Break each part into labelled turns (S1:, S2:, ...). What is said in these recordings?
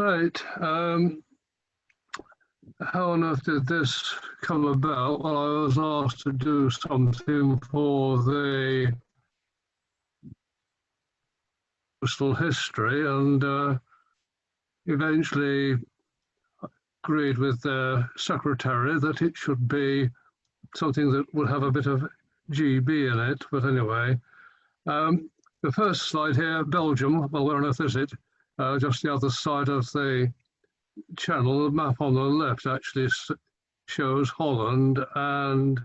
S1: Right. How on earth did this come about? Well, I was asked to do something for the postal history, and eventually agreed with the secretary that it should be something that would have a bit of GB in it. But anyway, the first slide here, Belgium. Well, where on earth is it? Just the other side of the channel. The map on the left actually shows Holland and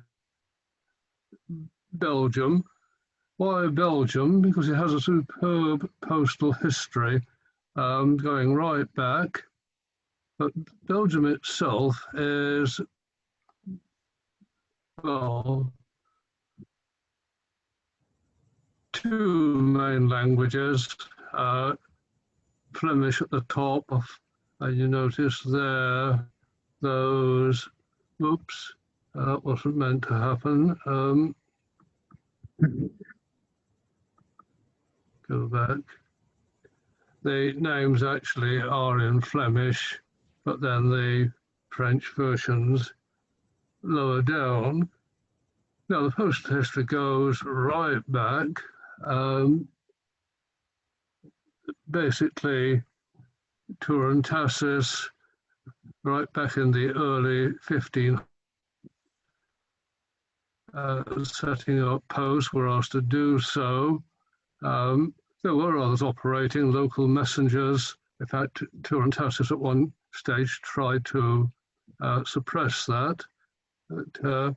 S1: Belgium. Why Belgium? Because it has a superb postal history going right back. But Belgium itself is, well, two main languages, Flemish at the top, and you notice there those, oops, that wasn't meant to happen. Go back. The names actually are in Flemish, but then the French versions lower down. Now the postal history goes right back. Basically, Turin Tassis, right back in the early 1500s, setting up posts, were asked to do so. There were others operating, local messengers. In fact, Turin Tassis at one stage tried to suppress that. But,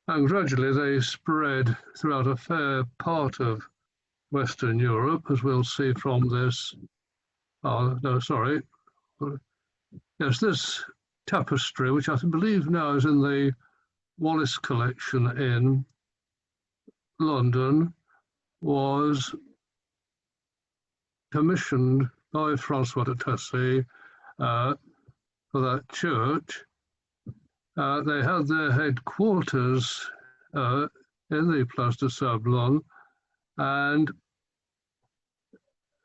S1: and gradually they spread throughout a fair part of Western Europe, as we'll see from this. No, sorry. Yes, this tapestry, which I believe now is in the Wallace collection in London, was commissioned by Francois de Tessy for that church. They had their headquarters in the Place de Sablon, and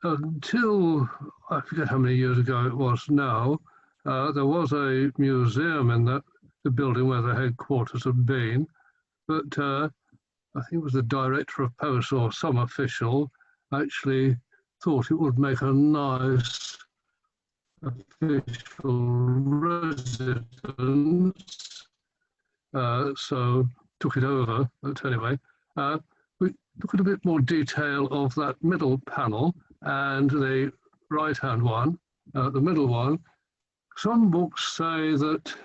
S1: until, I forget how many years ago it was now, there was a museum in the building where the headquarters had been, but I think it was the director of post or some official actually thought it would make a nice official residence, so took it over. But anyway, we look at a bit more detail of that middle panel and the right-hand one, the middle one. Some books say that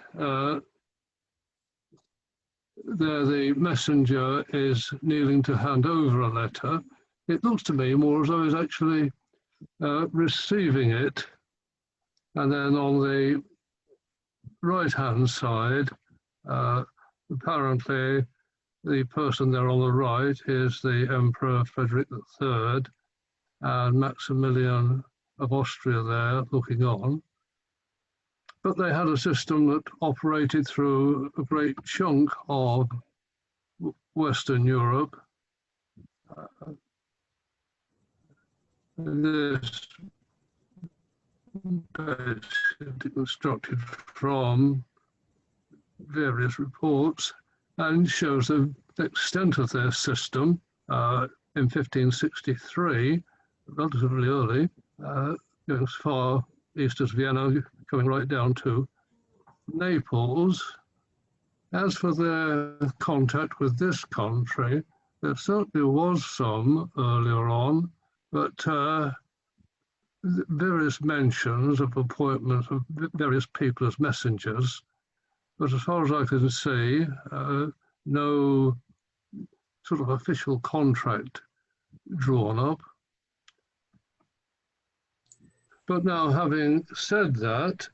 S1: there the messenger is kneeling to hand over a letter. It looks to me more as though he's actually receiving it. And then on the right-hand side, apparently the person there on the right is the Emperor Frederick III and Maximilian of Austria there looking on. But they had a system that operated through a great chunk of Western Europe. This basically constructed from various reports and shows the extent of their system in 1563, relatively early, going as far east as Vienna, coming right down to Naples. As for their contact with this country, there certainly was some earlier on, but various mentions of appointments of various people as messengers. But as far as I can see, no sort of official contract drawn up. But now, having said that,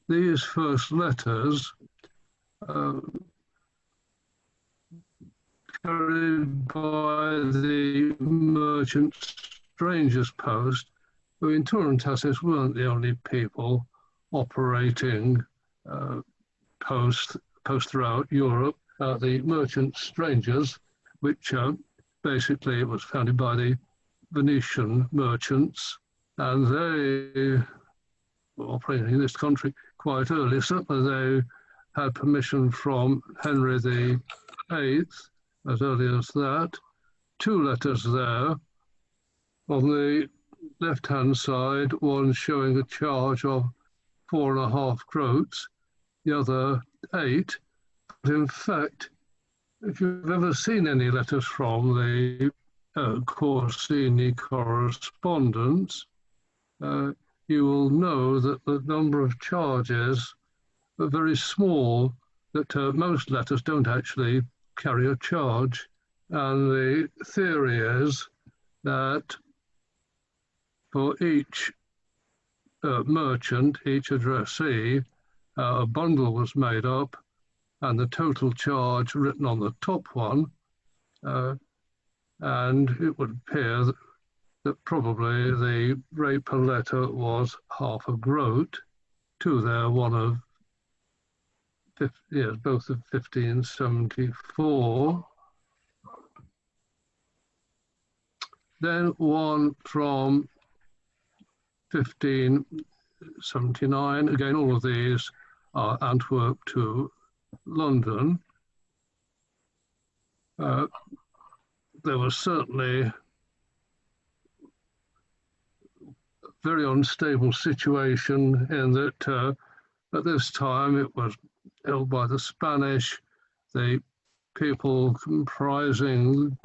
S1: these first letters carried by the merchant strangers post, who in Turin Tassis weren't the only people operating post throughout Europe. The merchant strangers, which basically was founded by the Venetian merchants, and they were operating in this country quite early. Certainly they had permission from Henry VIII as early as that. 2 letters there. On the left-hand side, one showing a charge of 4.5 groats, the other 8. But in fact, if you've ever seen any letters from the Corsini correspondence, you will know that the number of charges are very small, that most letters don't actually carry a charge. And the theory is that for each merchant, each addressee, a bundle was made up, and the total charge written on the top one, and it would appear that probably the rate per letter was 0.5 groat, 2 there, one of both of 1574. Then one from 1579. Again, all of these are Antwerp to London. There was certainly a very unstable situation in that at this time it was held by the Spanish. The people comprising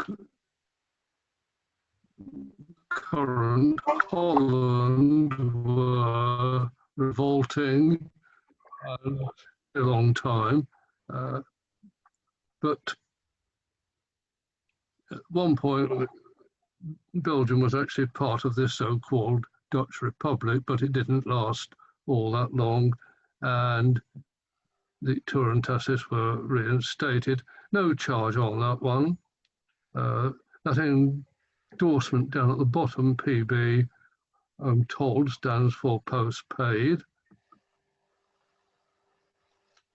S1: current Holland were revolting a long time. But at one point, Belgium was actually part of this so-called Dutch Republic, but it didn't last all that long, and the Turantasses were reinstated. No charge on that one. That endorsement down at the bottom, PB, I'm told, stands for postpaid.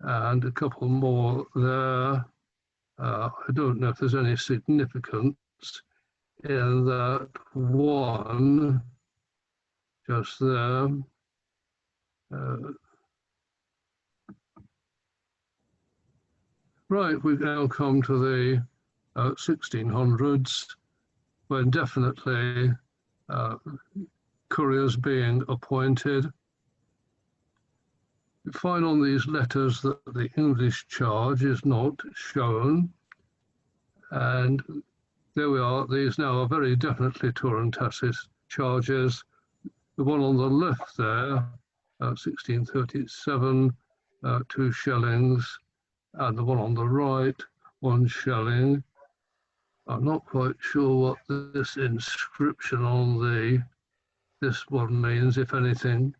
S1: And a couple more there. I don't know if there's any significance in that one just there. Right, we've now come to the 1600s, when definitely couriers being appointed. You find on these letters that the English charge is not shown, and there we are. These now are very definitely Turantassis charges. The one on the left there, 1637, 2 shillings, and the one on the right, 1 shilling. I'm not quite sure what this inscription on this one means, if anything.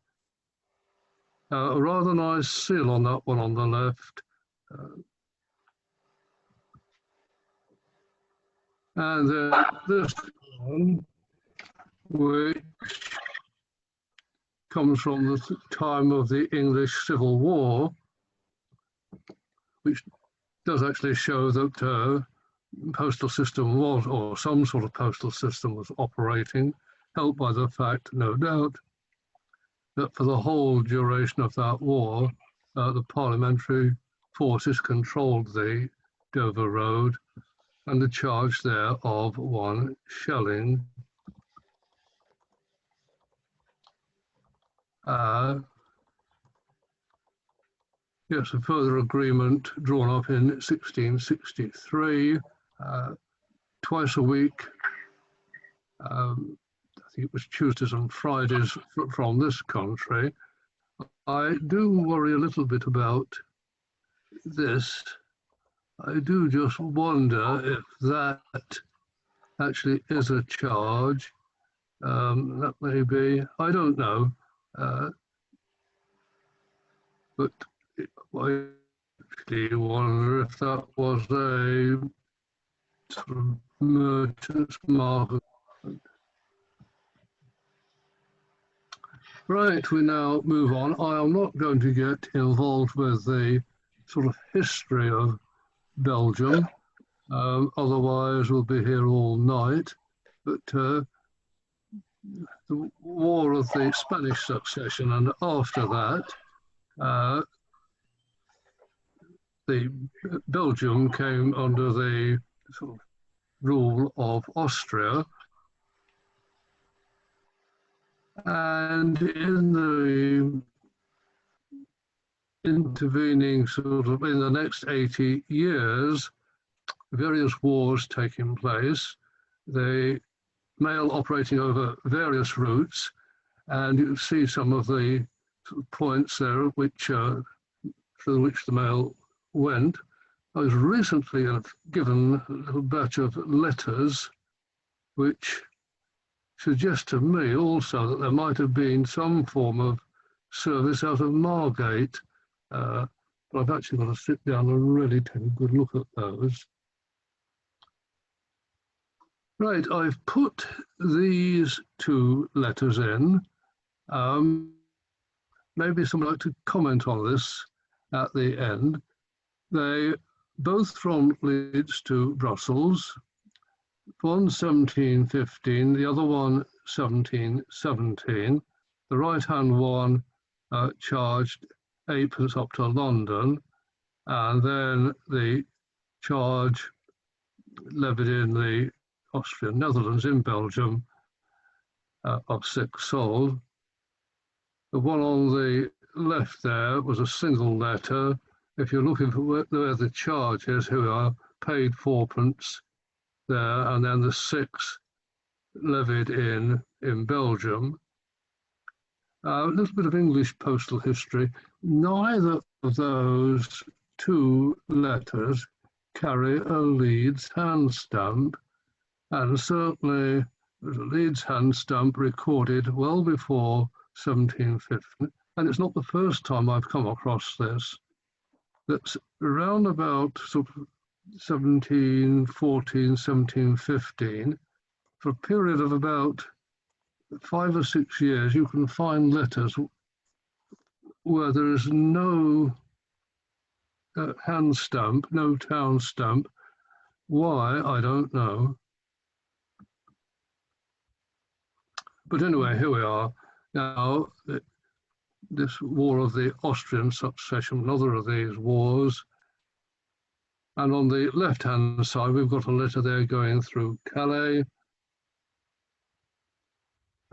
S1: A rather nice seal on that one on the left. And then this one, which comes from the time of the English Civil War, which does actually show that postal system was, or some sort of postal system was operating, helped by the fact, no doubt, that for the whole duration of that war, the parliamentary forces controlled the Dover Road, and the charge there of 1 shilling. Yes, a further agreement drawn up in 1663, twice a week. I think it was Tuesdays and Fridays from this country. I do worry a little bit about this. I do just wonder if that actually is a charge. That may be, I don't know. But I actually wonder if that was a sort of merchant's market. Right, we now move on. I am not going to get involved with the sort of history of Belgium, otherwise we'll be here all night. But the the War of the Spanish Succession, and after that, Belgium came under the sort of rule of Austria, and in the intervening sort of in the next 80 years, various wars taking place, the mail operating over various routes, and you see some of the points there which through which the mail went. I was recently given a little batch of letters which suggest to me also that there might have been some form of service out of Margate, but I've actually got to sit down and really take a good look at those. Right, I've put these two letters in. Maybe someone would like to comment on this at the end. They both from Leeds to Brussels, one 1715, the other one 1717. The right-hand one charged 8p up to London, and then the charge levied in the Austrian Netherlands in Belgium of 6 sols. The one on the left there was a single letter. If you're looking for where the charge is, who are paid 4p there, and then the 6 levied in Belgium. A little bit of English postal history. Neither of those two letters carry a Leeds hand stamp, and certainly there's a Leeds hand stamp recorded well before 1750, and it's not the first time I've come across this. That's around about sort of 1714, 1715, for a period of about 5 or 6 years, you can find letters where there is no hand stamp, no town stamp. Why, I don't know. But anyway, here we are. Now, this War of the Austrian Succession, another of these wars. And on the left-hand side, we've got a letter there going through Calais.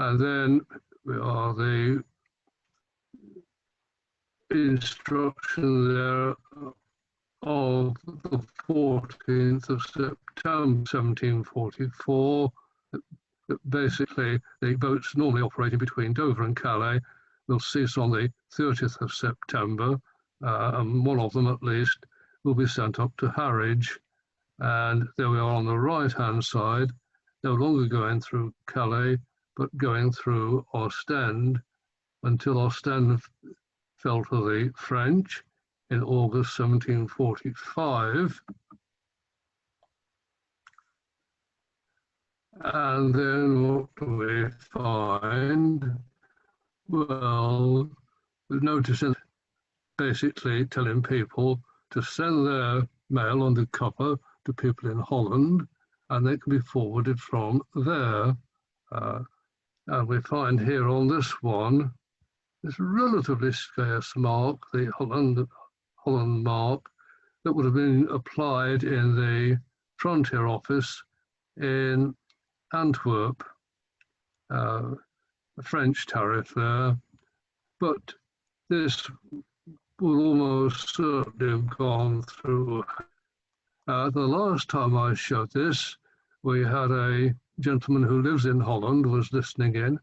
S1: And then we are the instruction there of the 14th of September 1744. Basically, the boats normally operating between Dover and Calais will cease on the 30th of September, and one of them at least will be sent up to Harwich. And there we are on the right-hand side, no longer going through Calais, but going through Ostend, until Ostend fell to the French in August 1745. And then what do we find? Well, the notice is basically telling people to send their mail undercover to people in Holland, and they can be forwarded from there. And we find here on this one, this relatively scarce mark, the Holland mark, that would have been applied in the Frontier Office in Antwerp, a French tariff there. But this will almost certainly have gone through. The last time I showed this, we had a gentleman who lives in Holland was listening in,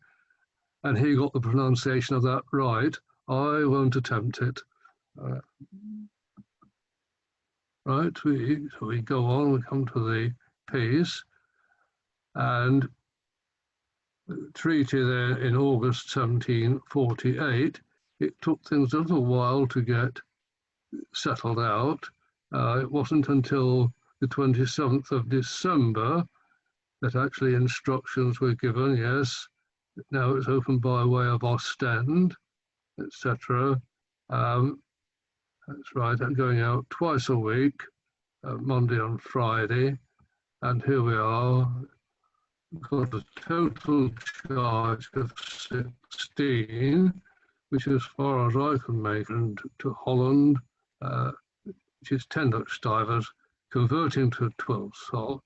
S1: and he got the pronunciation of that right. I won't attempt it. Right, so we go on, we come to the peace, and the treaty there in August 1748. It took things a little while to get settled out. It wasn't until the 27th of December that actually instructions were given. Yes, now it's open by way of Ostend, etc. That's right, and going out twice a week, Monday and Friday. And here we are, got a total charge of 16, which as far as I can make, and to Holland, which is 10 Dutch divers, converting to 12 sol.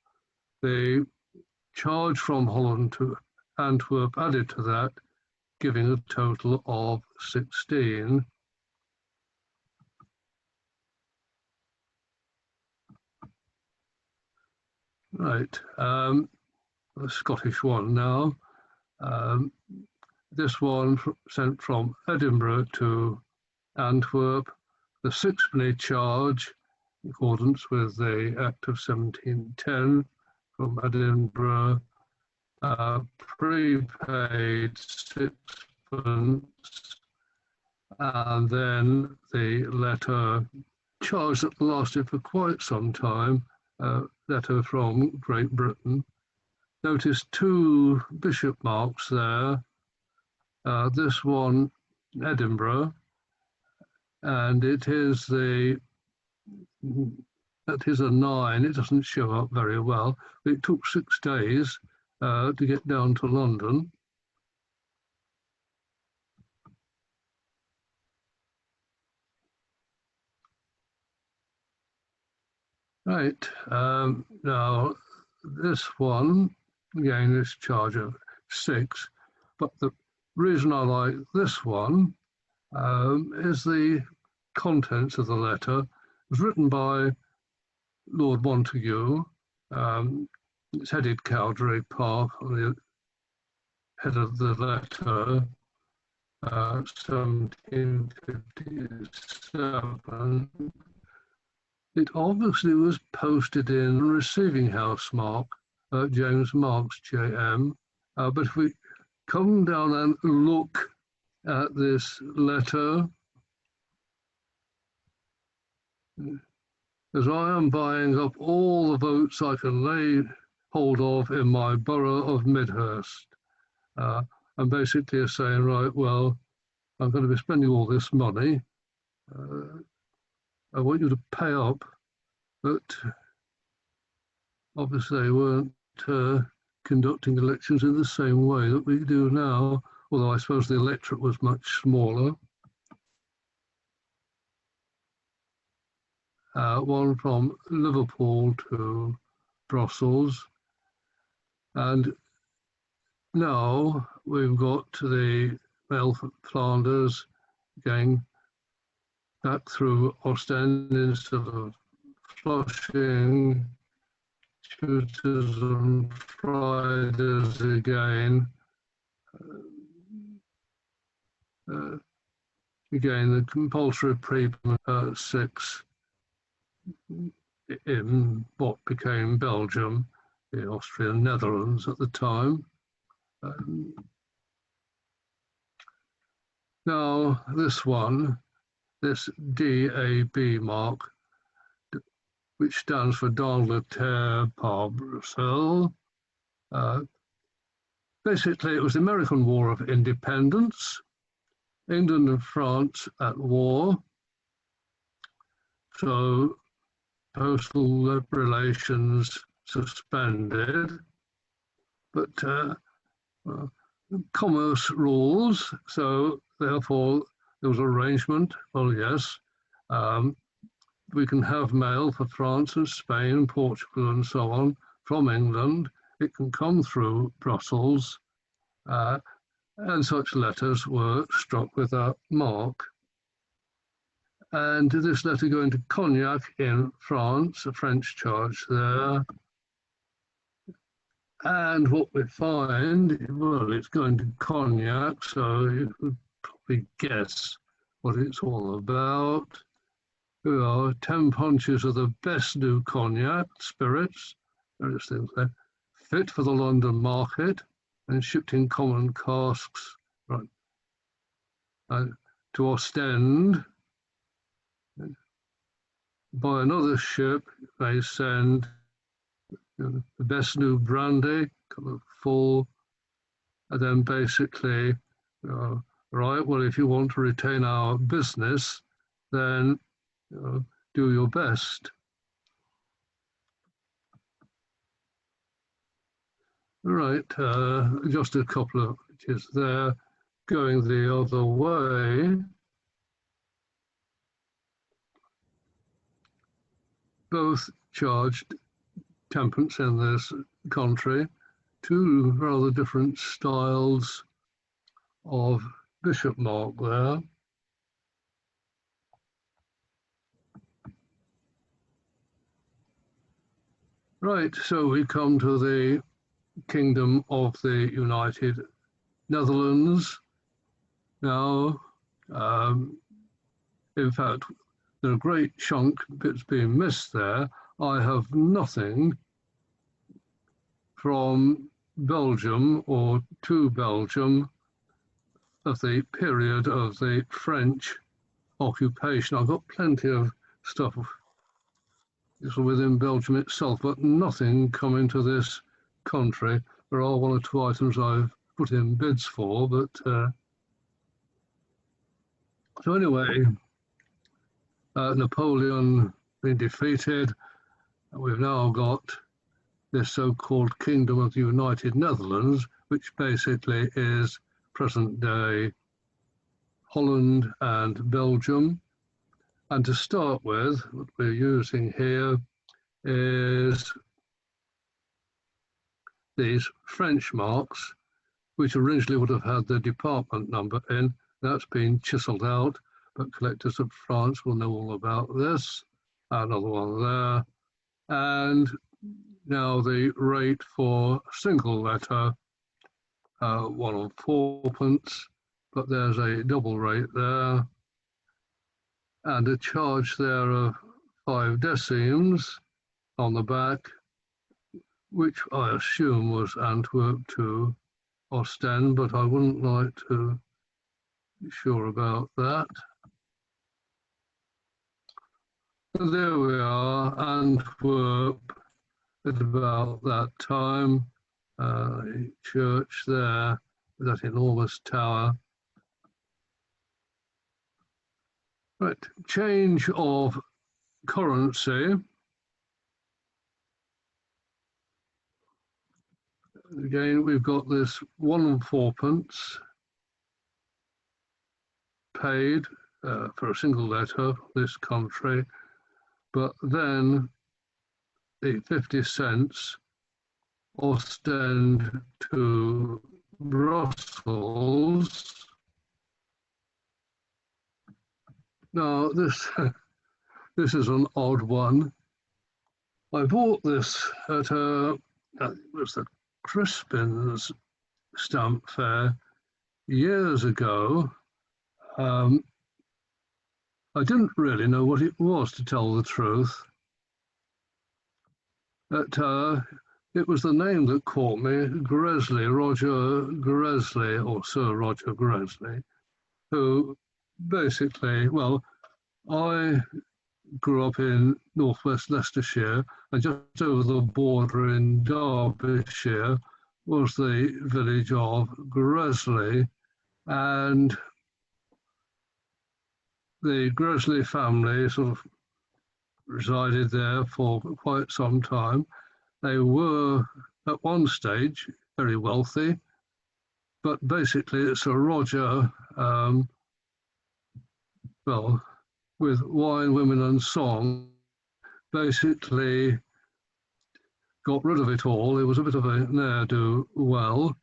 S1: The charge from Holland to Antwerp added to that, giving a total of 16. Right, the Scottish one now. This one sent from Edinburgh to Antwerp, the sixpenny charge, in accordance with the Act of 1710 from Edinburgh, prepaid sixpence, and then the letter charge that lasted for quite some time, letter from Great Britain. Notice two bishop marks there. This one, Edinburgh, and it is that is a 9. It doesn't show up very well. It took 6 days to get down to London. Right, now this one, again, this charge of 6, but the reason I like this one is the contents of the letter. It was written by Lord Montague. It's headed Cowdray Park on the head of the letter, 1757. It obviously was posted in receiving house mark, James Marks, JM. But if we come down and look at this letter, as I am buying up all the votes I can lay hold of in my borough of Midhurst, I'm basically saying, right, well, I'm going to be spending all this money. I want you to pay up, but obviously they weren't conducting elections in the same way that we do now, although I suppose the electorate was much smaller. One from Liverpool to Brussels. And now we've got to the mail from Flanders going back through Ostend instead of Flushing, Tutors and Fridays again. Again, the compulsory pre-payment 6 in what became Belgium, the Austrian Netherlands at the time. Now this one, this DAB mark, which stands for d'Angleterre par Bruxelles. Basically, it was the American War of Independence, England and France at war. So postal relations suspended, but commerce rules. So therefore, there was arrangement. Well, yes, we can have mail for France and Spain, Portugal, and so on from England. It can come through Brussels, and such letters were struck with that mark. And this letter going to Cognac in France, a French charge there. And what we find, well, it's going to Cognac, so you could probably guess what it's all about. 10 punches of the best new Cognac spirits, various things there, fit for the London market and shipped in common casks, right, to Ostend. By another ship, they send the best new brandy, kind of full, and then basically, right, well, if you want to retain our business, then do your best. Right, just a couple of inches there. Going the other way, both charged tenpence in this country, two rather different styles of bishop mark there. Right, so we come to the Kingdom of the United Netherlands now. In fact, there's a great chunk that's being missed there. I have nothing from Belgium or to Belgium of the period of the French occupation. I've got plenty of stuff within Belgium itself, but nothing coming to this country. There are one or two items I've put in bids for, but so anyway, Napoleon being defeated, we've now got this so-called Kingdom of the United Netherlands, which basically is present-day Holland and Belgium. And to start with, what we're using here is these French marks, which originally would have had the department number in. That's been chiseled out, but collectors of France will know all about this. Another one there. And now the rate for single letter, 1 and 4pence, but there's a double rate there. And a charge there of 5 decimes on the back, which I assume was Antwerp to Ostend, but I wouldn't like to be sure about that. So there we are, Antwerp at about that time. Church there, that enormous tower. Right, change of currency. Again, we've got this 1 and 4pence paid for a single letter, this country, but then the 50 cents Ostend to Brussels. Now, this is an odd one. I bought this at it was the Crispin's stamp fair years ago. I didn't really know what it was, to tell the truth. But it was the name that caught me, Gresley, Roger Gresley, or Sir Roger Gresley, who basically, well, I grew up in northwest Leicestershire, and just over the border in Derbyshire was the village of Gresley, and the Gresley family sort of resided there for quite some time. They were at one stage very wealthy, but basically Sir Roger, well, with wine, women and song, basically got rid of it all. It was a bit of a ne'er-do-well.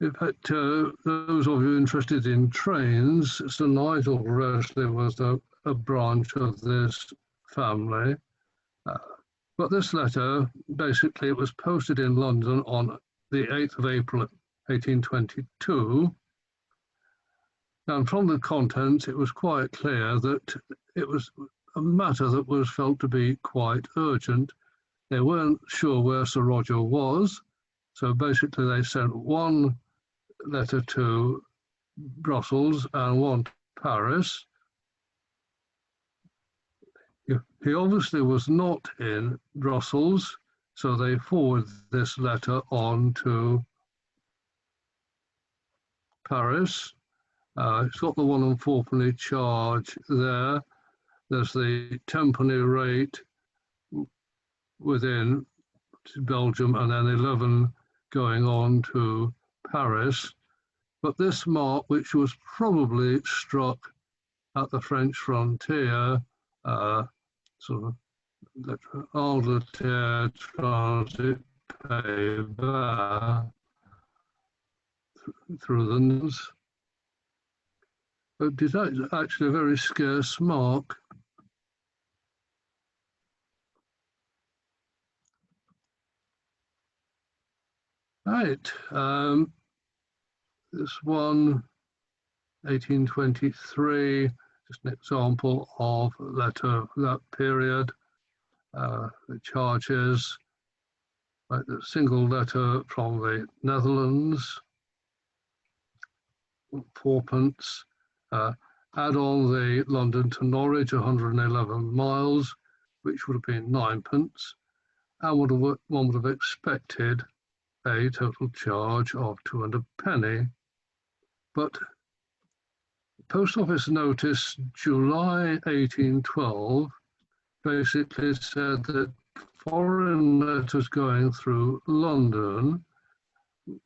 S1: In fact, those of you interested in trains, Sir Nigel Gresley was a branch of this family. But this letter, basically, it was posted in London on the 8th of April, 1822. And from the contents, it was quite clear that it was a matter that was felt to be quite urgent. They weren't sure where Sir Roger was, so basically they sent one letter to Brussels and one to Paris. He obviously was not in Brussels, so they forwarded this letter on to Paris. It's got the 1 and 4penny charge there. There's the 10penny rate within to Belgium, and then 11 going on to Paris. But this mark, which was probably struck at the French frontier, sort of Angleterre Transit Pays-Bas through the Netherlands. But it's actually a very scarce mark. Right, this one, 1823, just an example of a letter of that period. The charges, right, the single letter from the Netherlands, 4pence. Add on the London to Norwich, 111 miles, which would have been 9pence, and one would have expected a total charge of 2.00 But Post Office Notice July 1812 basically said that foreign letters going through London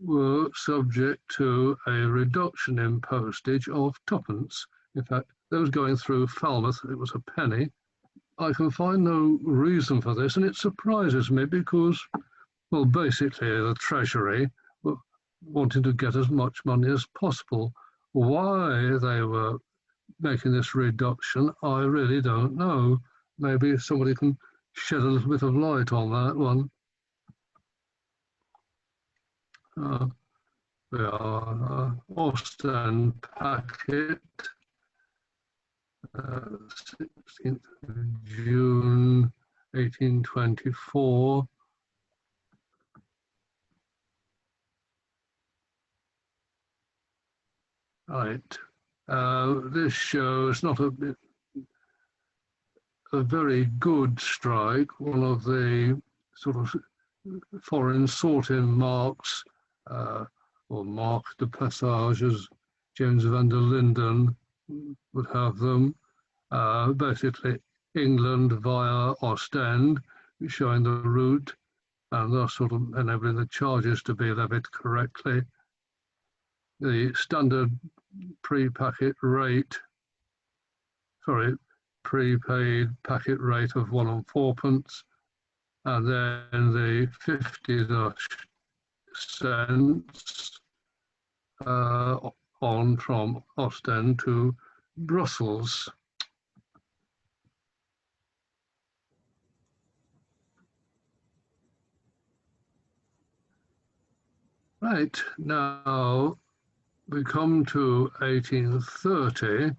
S1: were subject to a reduction in postage of 2pence. In fact, those going through Falmouth, it was 1 penny. I can find no reason for this, and it surprises me because, well, basically the Treasury were wanting to get as much money as possible. Why they were making this reduction, I really don't know. Maybe somebody can shed a little bit of light on that one. We are Ostend packet, 16th of June 1824. Right, this shows not a very good strike, one of the sort of foreign sorting marks, or marques de passage, as James van der Linden would have them. Basically, England via Ostend, showing the route and thus sort of enabling the charges to be levied correctly. The standard prepaid rate of 1 4pence, and then the 50 cents on from Ostend to Brussels. Right, now we come to 1830,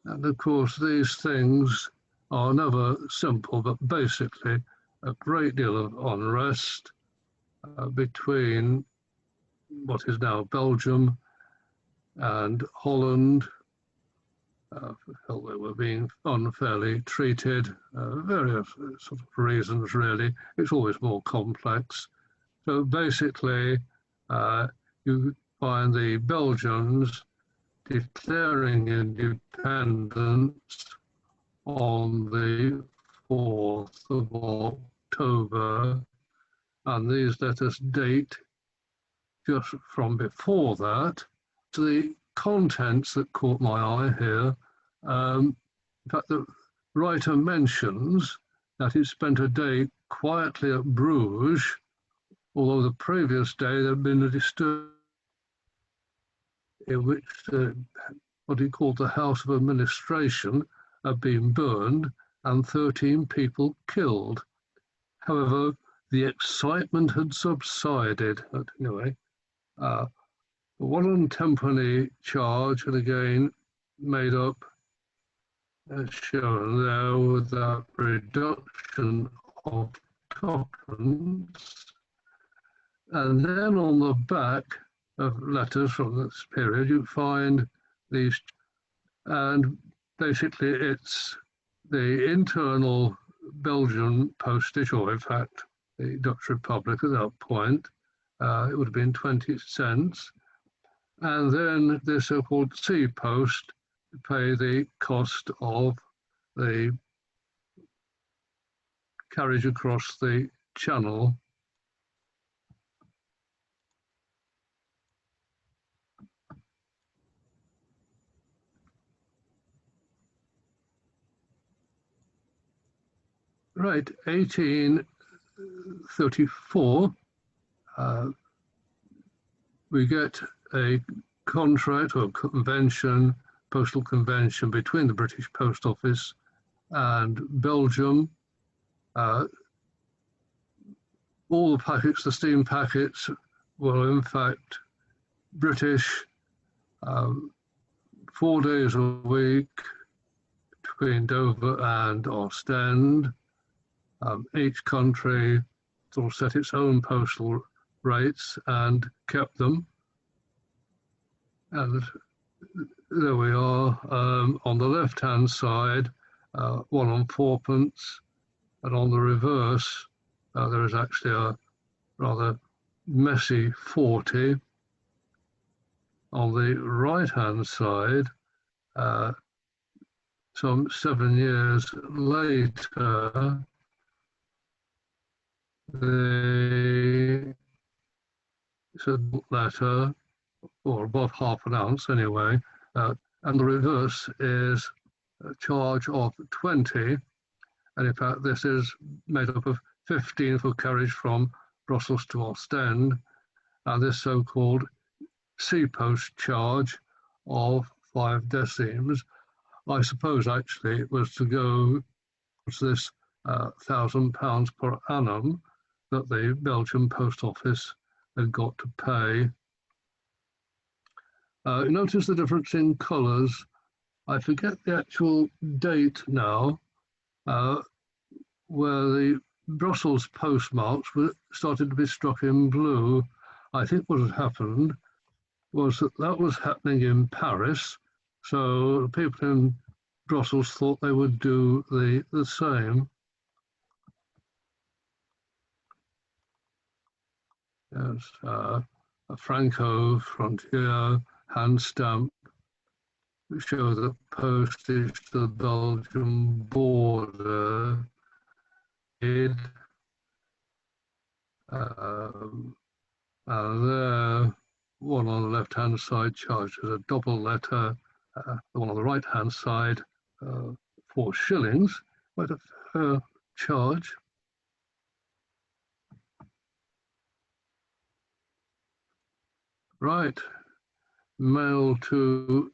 S1: and of course these things are never simple, but basically a great deal of unrest between what is now Belgium and Holland. Felt they were being unfairly treated, various sort of reasons really. It's always more complex. So basically, you find the Belgians declaring independence on the 4th of October, and these letters date just from before that. To the contents that caught my eye here, in fact, the writer mentions that he spent a day quietly at Bruges, although the previous day there had been a disturbance in which what he called the House of Administration had been burned and 13 people killed. However, the excitement had subsided. But anyway, the 1 tenpenny charge had again made up, as shown there, with that reduction of 2pence. And then on the back of letters from this period, you find these, and basically it's the internal Belgian postage, or in fact, the Dutch Republic at that point. It would have been 20 cents. And then the so-called sea post to pay the cost of the carriage across the channel. Right, 1834, we get a contract or convention, postal convention between the British Post Office and Belgium. All the packets, the steam packets, were in fact British, 4 days a week between Dover and Ostend. Each country sort of set its own postal rates and kept them. And there we are. On the left-hand side, one on 4p, and on the reverse, there is actually a rather messy 40. On the right-hand side, some 7 years later, the letter, or above half an ounce anyway, and the reverse is a charge of 20. And in fact, this is made up of 15 for carriage from Brussels to Ostend, and this so-called sea post charge of 5 decimes. I suppose actually it was to go to this £1,000 per annum that the Belgian Post Office had got to pay. Notice the difference in colours. I forget the actual date now, where the Brussels postmarks started to be struck in blue. I think what had happened was that was happening in Paris, so the people in Brussels thought they would do the same. Yes, a Franco frontier hand stamp show the postage to the Belgian border. And there, one on the left-hand side charges a double letter, the one on the right-hand side, 4 shillings, quite a fair charge. Right, mail to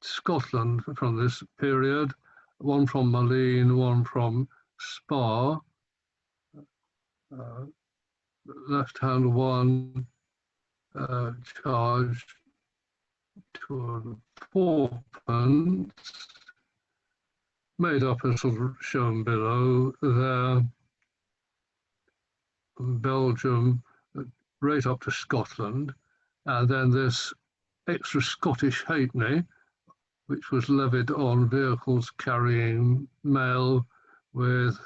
S1: Scotland from this period, one from Malines, one from Spa. Left-hand one charged 2 4p, made up as sort of shown below there. Belgium, right up to Scotland, and then this extra Scottish halfpenny, which was levied on vehicles carrying mail with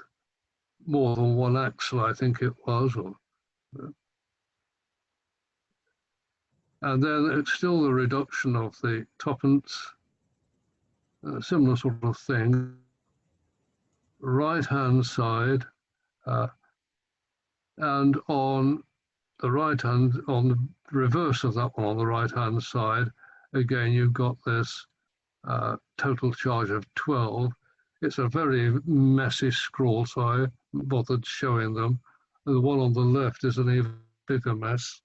S1: more than one axle, I think it was. And then it's still the reduction of the 2p, similar sort of thing. Right-hand side, and on the right hand, on the reverse of that one on the right-hand side, again, you've got this total charge of 12. It's a very messy scrawl, so I bothered showing them. The one on the left is an even bigger mess.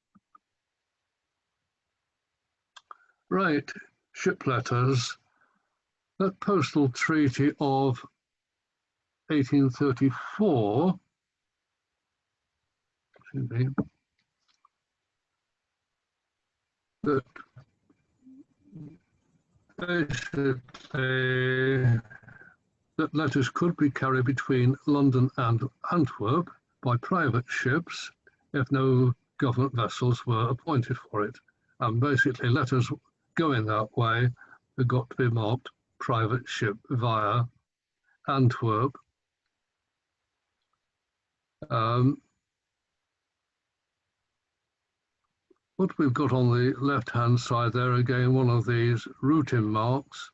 S1: Right, ship letters. That postal treaty of 1834, that basically that letters could be carried between London and Antwerp by private ships if no government vessels were appointed for it. And basically letters going that way have got to be marked private ship via Antwerp. What we've got on the left-hand side there, again, one of these routing marks,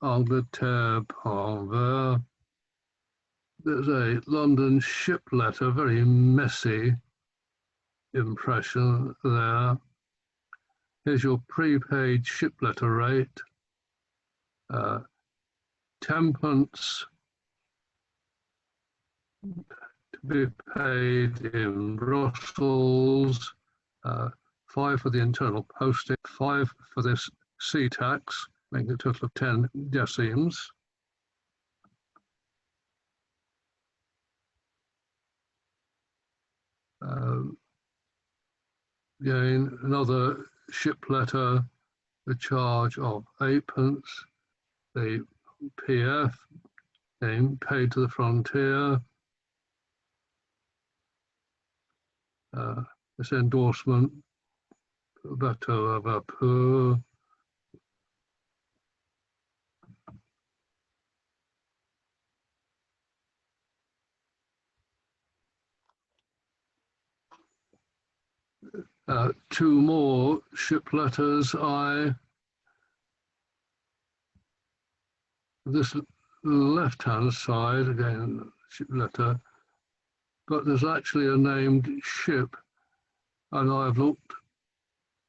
S1: Angleterre, Panvert, there's a London ship letter, very messy impression there. Here's your prepaid ship letter rate. 10pence to be paid in Brussels, 5 for the internal postage, 5 for this sea tax, making a total of 10 decimes. Again, another ship letter, the charge of 8pence, the PF being paid to the frontier, this endorsement, bateau à vapeur, two more ship letters. This left-hand side, again, ship letter, but there's actually a named ship, and I've looked,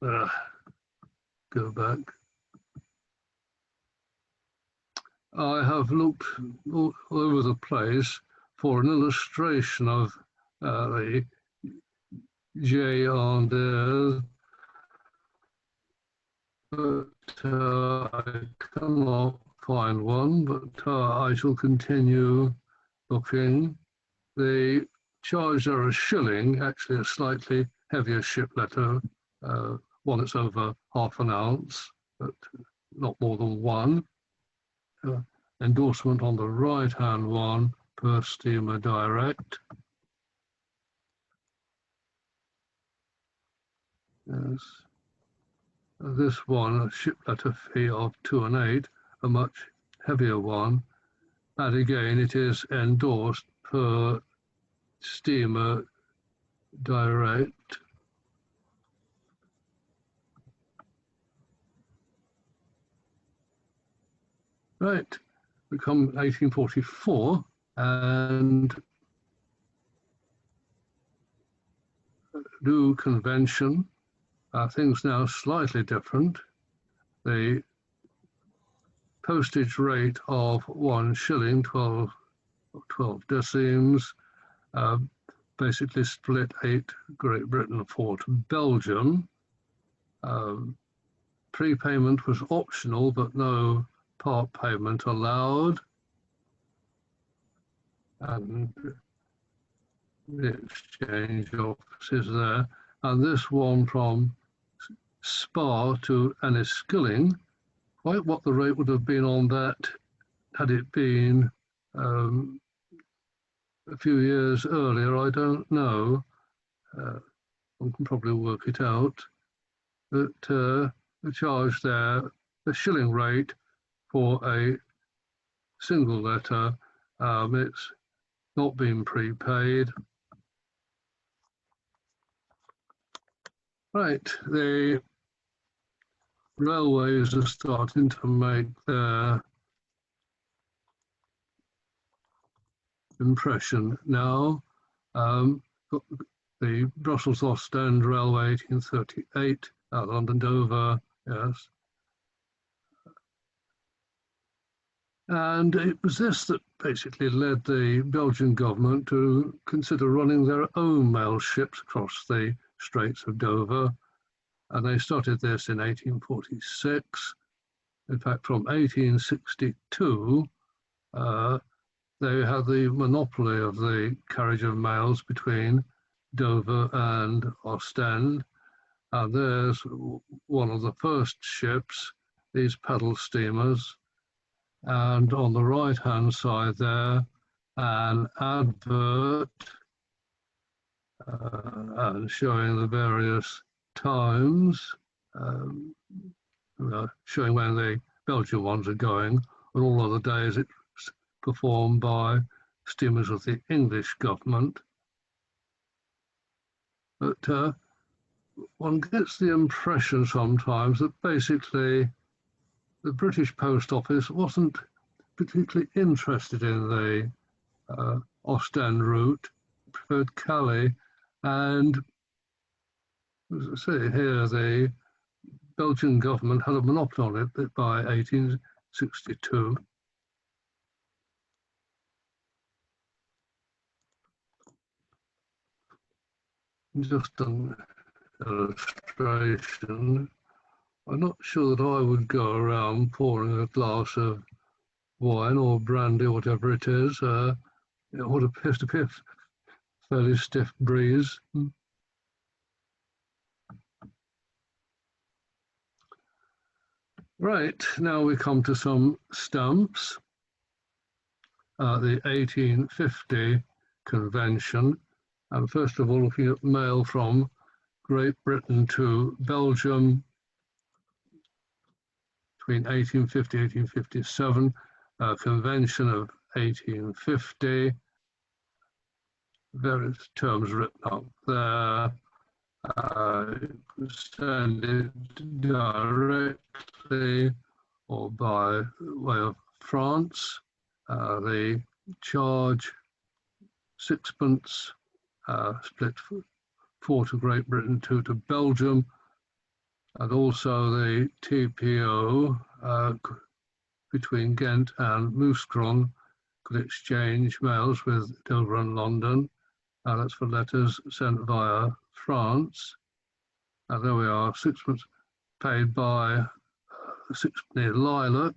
S1: go back. I have looked all over the place for an illustration of the J&R, but I cannot find one, but I shall continue looking. The charge there a shilling, actually a slightly heavier ship letter, one that's over half an ounce, but not more than one. Endorsement on the right-hand one, per steamer direct. Yes. This one, a ship letter fee of 2 and 8, a much heavier one. And again, it is endorsed per steamer direct. Right, we come 1844, and new convention. Things now slightly different. The postage rate of 1 shilling, 12 decimes, basically split 8 Great Britain, 4 to Belgium. Prepayment was optional, but no part payment allowed. And the exchange offices there. And this one from Spa to Enniskilling, quite what the rate would have been on that had it been a few years earlier, I don't know. One can probably work it out. But the charge there, the shilling rate for a single letter, it's not been prepaid. Right, the railways are starting to make their impression now. Got the Brussels Ostend Railway, 1838, London Dover, yes. And it was this that basically led the Belgian government to consider running their own mail ships across the Straits of Dover. And they started this in 1846. In fact, from 1862, they had the monopoly of the carriage of mails between Dover and Ostend. And there's one of the first ships, these paddle steamers. And on the right-hand side there, an advert and showing the various times, showing when the Belgian ones are going, and all other days it's performed by steamers of the English government. But one gets the impression sometimes that basically the British Post Office wasn't particularly interested in the Ostend route, preferred Calais, and as I say here, the Belgian government had a monopoly on it by 1862. Just an illustration. I'm not sure that I would go around pouring a glass of wine or brandy or whatever it is. It would appear to be a fairly stiff breeze. Right, now we come to some stamps. The 1850 convention, and first of all looking at mail from Great Britain to Belgium between 1850 and 1857, convention of 1850, various terms written up there. Send it directly or by way of France. The charge sixpence, split 4 to Great Britain, 2 to Belgium, and also the TPO between Ghent and Mouscron could exchange mails with Dover and London. That's for letters sent via France. And there we are, sixpence paid by sixpenny lilac.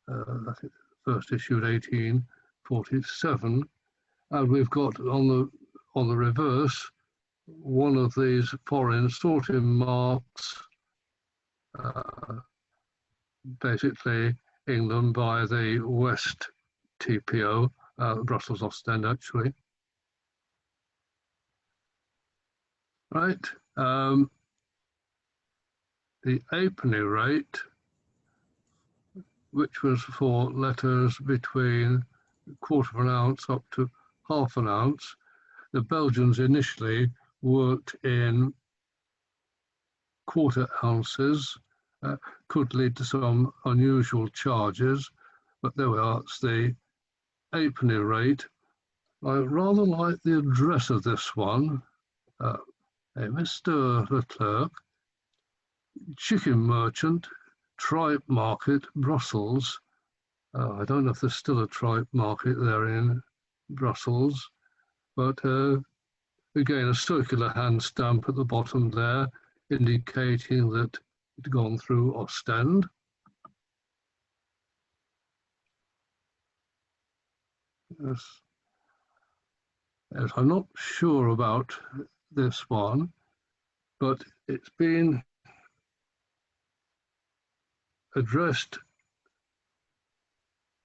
S1: I think first issued 1847. And we've got on the reverse one of these foreign sorting marks, basically England by the West TPO, Brussels Ostend actually. Right, the halfpenny rate, which was for letters between a quarter of an ounce up to half an ounce. The Belgians initially worked in quarter ounces, could lead to some unusual charges, but there we are, it's the halfpenny rate. I rather like the address of this one. Mr. Leclerc, chicken merchant, Tripe Market, Brussels. I don't know if there's still a Tripe Market there in Brussels, but again, a circular hand stamp at the bottom there, indicating that it's gone through Ostend. Yes. Yes, I'm not sure about this one, but it's been addressed,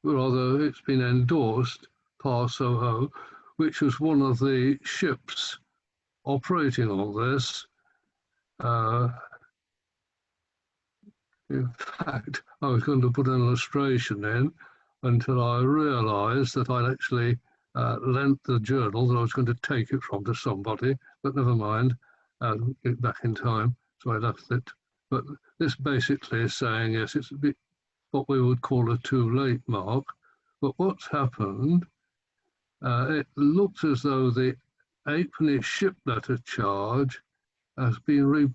S1: rather it's been endorsed par Soho, which was one of the ships operating on this. In fact, I was going to put an illustration in until I realised that I'd actually lent the journal that I was going to take it from to somebody, but never mind, get back in time, so I left it. But this basically is saying, yes, it's a bit what we would call a too late mark, but what's happened, it looks as though the halfpenny ship letter charge has been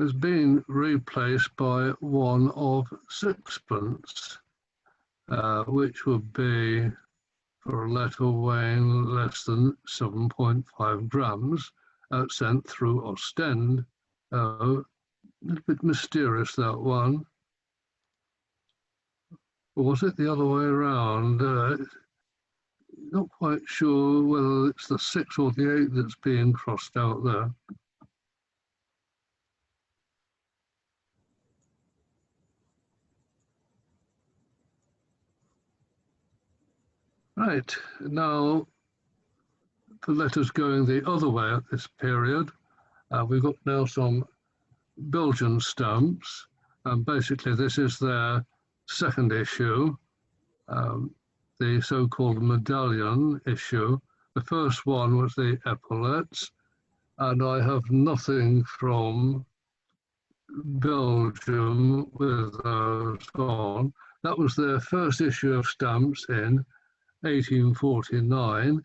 S1: has been replaced by one of sixpence, which would be for a letter weighing less than 7.5 grams, sent through Ostend. A little bit mysterious, that one. Or was it the other way around? Not quite sure whether it's the 6 or the 8 that's being crossed out there. Right, now for letters going the other way at this period, we've got now some Belgian stamps, and basically this is their second issue, the so-called medallion issue. The first one was the epaulettes, and I have nothing from Belgium with those on. That was their first issue of stamps in 1849.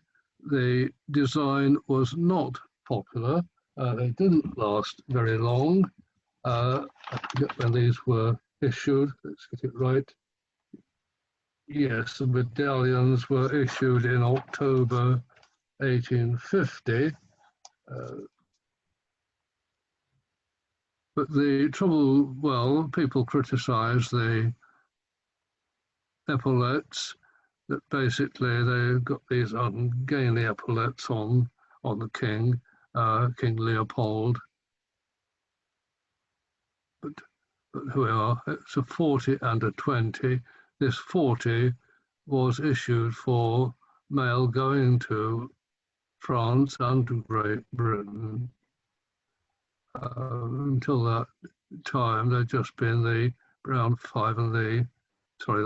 S1: The design was not popular. They didn't last very long. I forget when these were issued. Let's get it right. Yes, the medallions were issued in October 1850. But the trouble, well, people criticise the epaulets, that basically they've got these ungainly epaulets on the king, King Leopold. But who we are, it's a 40 and a 20. This 40 was issued for mail going to France and to Great Britain. Until that time, there'd just been the brown 5 and the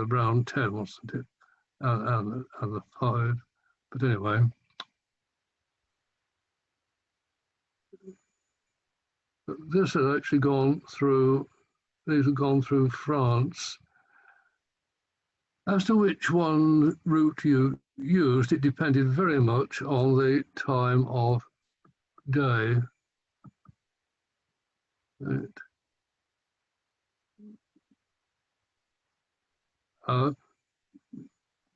S1: brown 10, wasn't it? And the 5. But anyway, this had actually gone through, these have gone through France. As to which one route you used, it depended very much on the time of day. Right.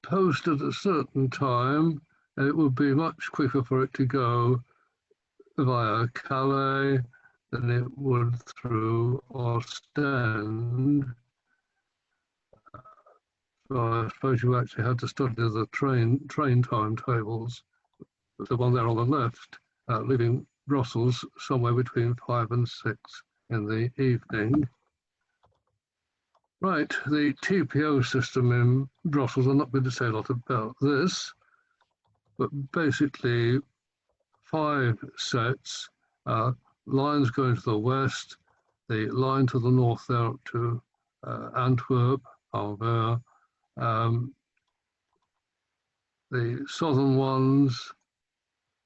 S1: Post at a certain time, and it would be much quicker for it to go via Calais than it would through Ostend. So I suppose you actually had to study the train timetables. The one there on the left, leaving Brussels somewhere between 5 and 6 in the evening. Right, the TPO system in Brussels, I'm not going to say a lot about this, but basically 5 sets, lines going to the west, the line to the north there up to Antwerp, Anvers, the southern ones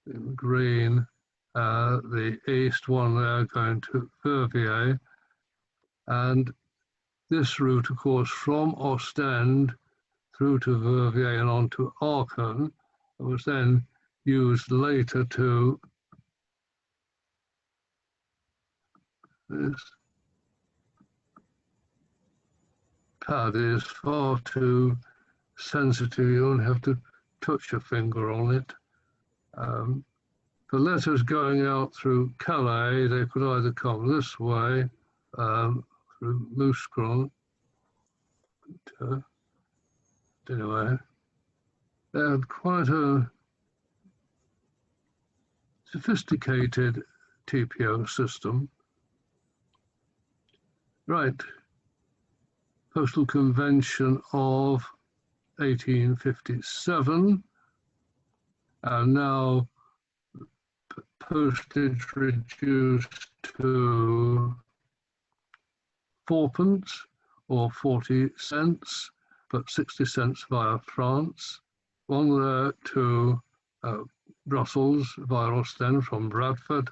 S1: in green, the east one there going to Verviers, and this route, of course, from Ostend through to Verviers and on to Aachen, was then used later to this pad is far too sensitive. You don't have to touch your finger on it. For letters going out through Calais, they could either come this way, through Mouscron. Anyway, they had quite a sophisticated TPO system. Right, Postal Convention of 1857, and now postage reduced to 4p or 40 cents, but 60 cents via France. One there to Brussels via Ostend from Bradford.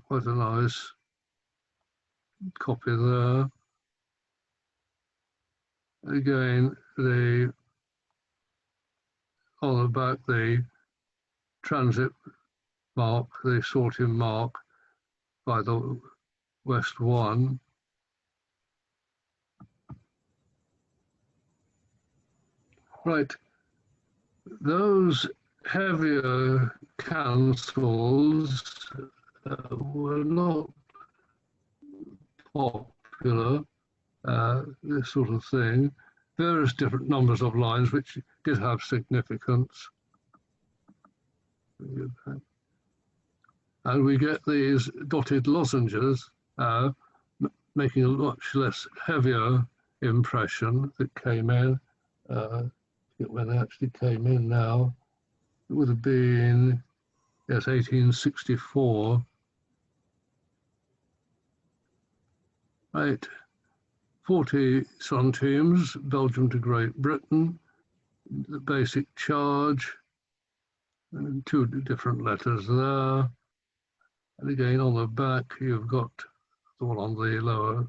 S1: Quite a nice copy there. Again, on the back, the transit mark, the sorting mark by the West One. Right, those heavier cancels were not popular, this sort of thing. Various different numbers of lines which did have significance. And we get these dotted lozenges, making a much less heavier impression that came in. I forget when they actually came in now. It would have been, yes, 1864. Right, 40 centimes, Belgium to Great Britain, the basic charge. and two different letters there. And again, on the back, you've got the one on the lower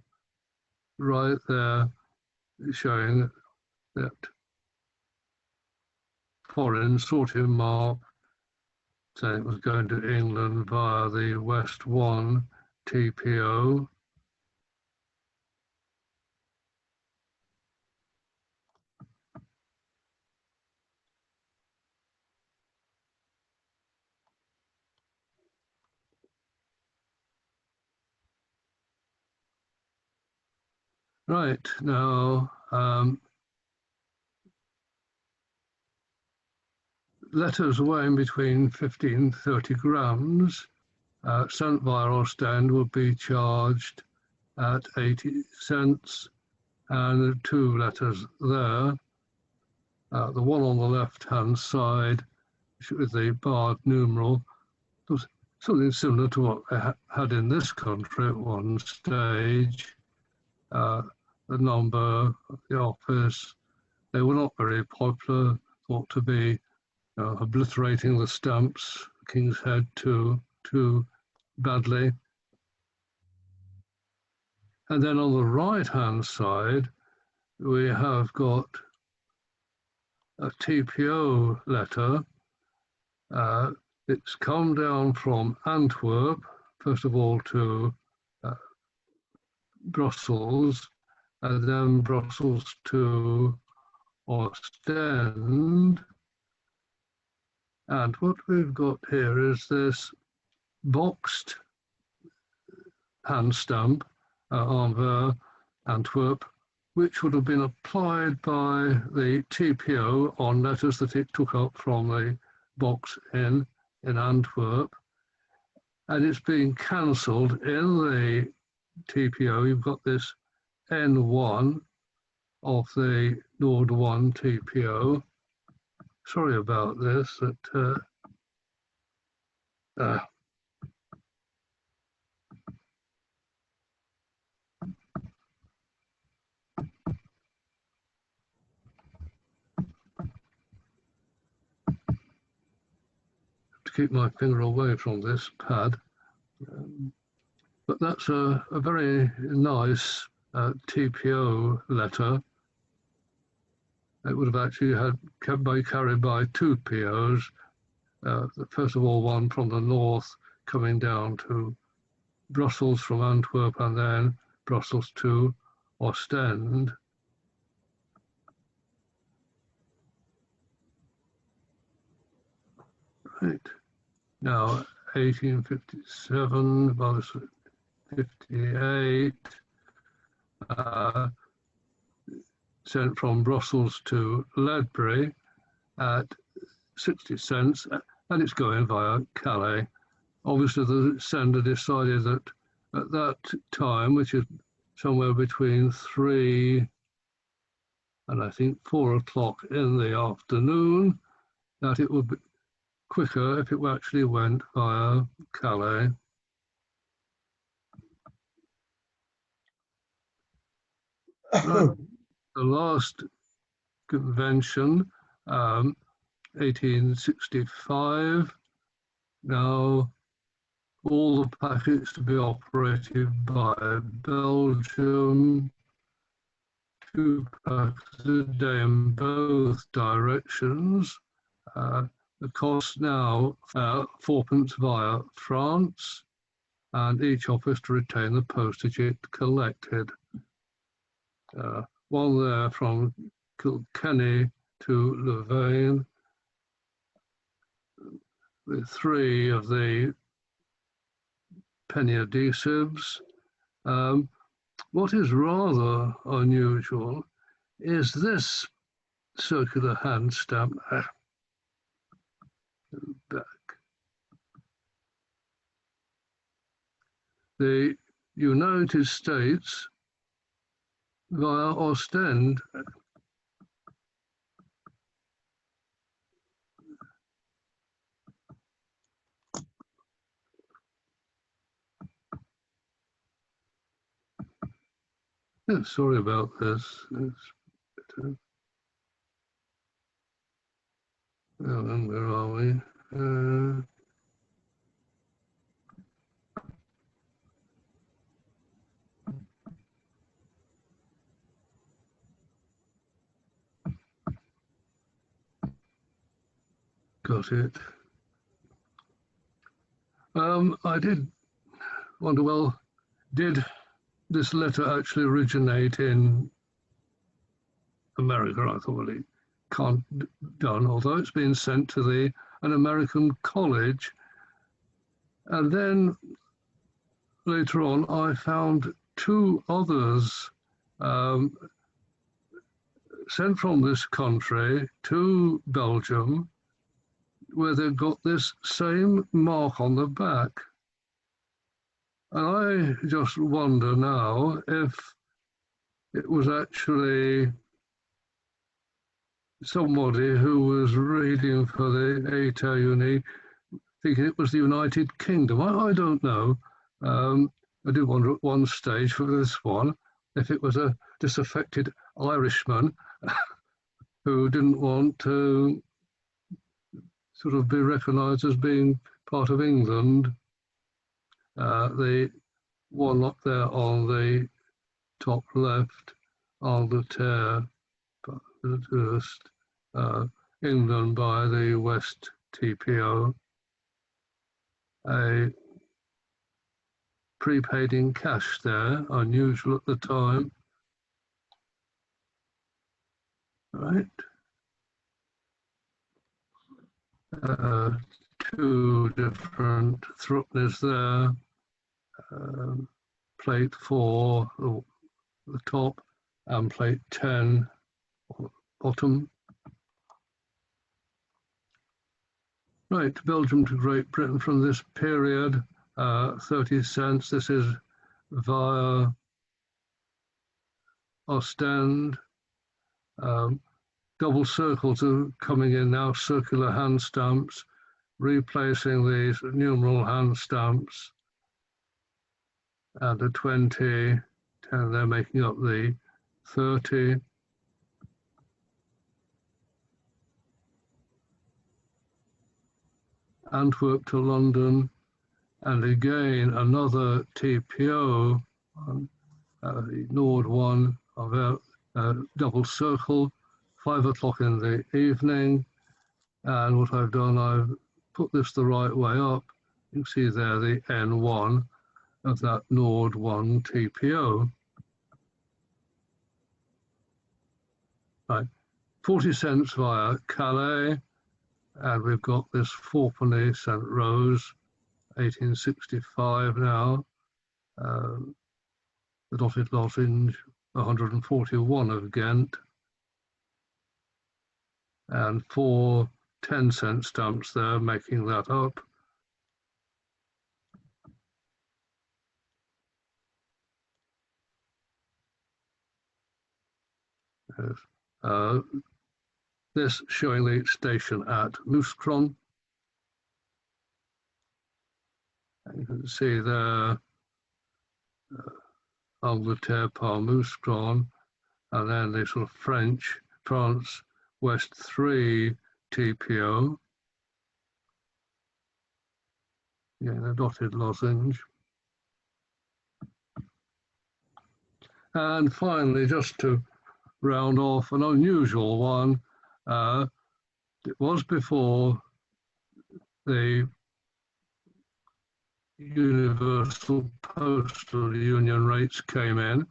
S1: right there, showing that foreign sorting mark, saying it was going to England via the West 1 TPO. Right, now, letters weighing between 15 and 30 grams sent via Ostend would be charged at 80 cents, and two letters there. The one on the left-hand side with the barred numeral was something similar to what they had in this country at one stage. The number, the office, they were not very popular, thought to be obliterating the stamps, King's Head too badly. And then on the right-hand side, we have got a TPO letter. It's come down from Antwerp, first of all to Brussels, and then Brussels to Ostend. And what we've got here is this boxed hand stamp on Antwerp, which would have been applied by the TPO on letters that it took up from the box in Antwerp. And it's being cancelled in the TPO. You've got this N1 of the Nord 1 TPO. Sorry about this. To keep my finger away from this pad. But that's a very nice TPO letter. It would have actually carried by two POs. First of all, one from the north coming down to Brussels from Antwerp, and then Brussels to Ostend. Right. Now, 1857, about 58, sent from Brussels to Ledbury at 60 cents, and it's going via Calais. Obviously, the sender decided that at that time, which is somewhere between 3 and I think 4 o'clock in the afternoon, that it would be quicker if it actually went via Calais. Right. The last convention, 1865. Now, all the packets to be operated by Belgium, 2 packets a day in both directions. The cost now 4p via France, and each office to retain the postage it collected. One there from Kilkenny to Louvain, with 3 of the penny adhesives. What is rather unusual is this circular hand stamp back. The United States via Ostend. Yeah, sorry about this. Where are we? got it. I did wonder, well, did this letter actually originate in America? I thought, well, it can't done, although it's been sent to an American college. And then later on, I found two others sent from this country to Belgium, where they've got this same mark on the back. And I just wonder now if it was actually somebody who was reading for the État Uni, thinking it was the United Kingdom. I don't know. I did wonder at one stage for this one if it was a disaffected Irishman who didn't want to sort of be recognised as being part of England. The one up there on the top left, Angleterre, England by the West TPO, a prepaid in cash there, unusual at the time. Right. Two different threepennies there. Plate 4, the top, and plate 10, bottom. Right, Belgium to Great Britain from this period, 30 cents. This is via Ostend. Double circles are coming in now, circular hand stamps, replacing these numeral hand stamps. And the 20, 10, they're making up the 30. Antwerp to London, and again another TPO, Nord 1 of a double circle, 5 o'clock in the evening. And what I've done, I've put this the right way up. You can see there the N1 of that Nord 1 TPO. Right, 40 cents via Calais, and we've got this 4penny St. Rose, 1865 now. The dotted lozenge, 141 of Ghent, and 4 10-cent stamps there, making that up. Yes. This showing the station at Mouscron. You can see there Angleterre par Mouscron, and then the sort of France West 3 TPO. Again, a dotted lozenge. And finally, just to round off, an unusual one. It was before the Universal Postal Union rates came in,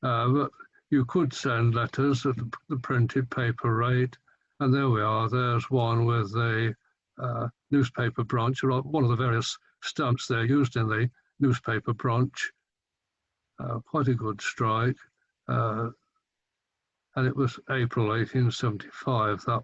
S1: but you could send letters at the printed paper rate, and there we are. There's one with the newspaper branch, or one of the various stamps there used in the newspaper branch. Quite a good strike, and it was April 1875, that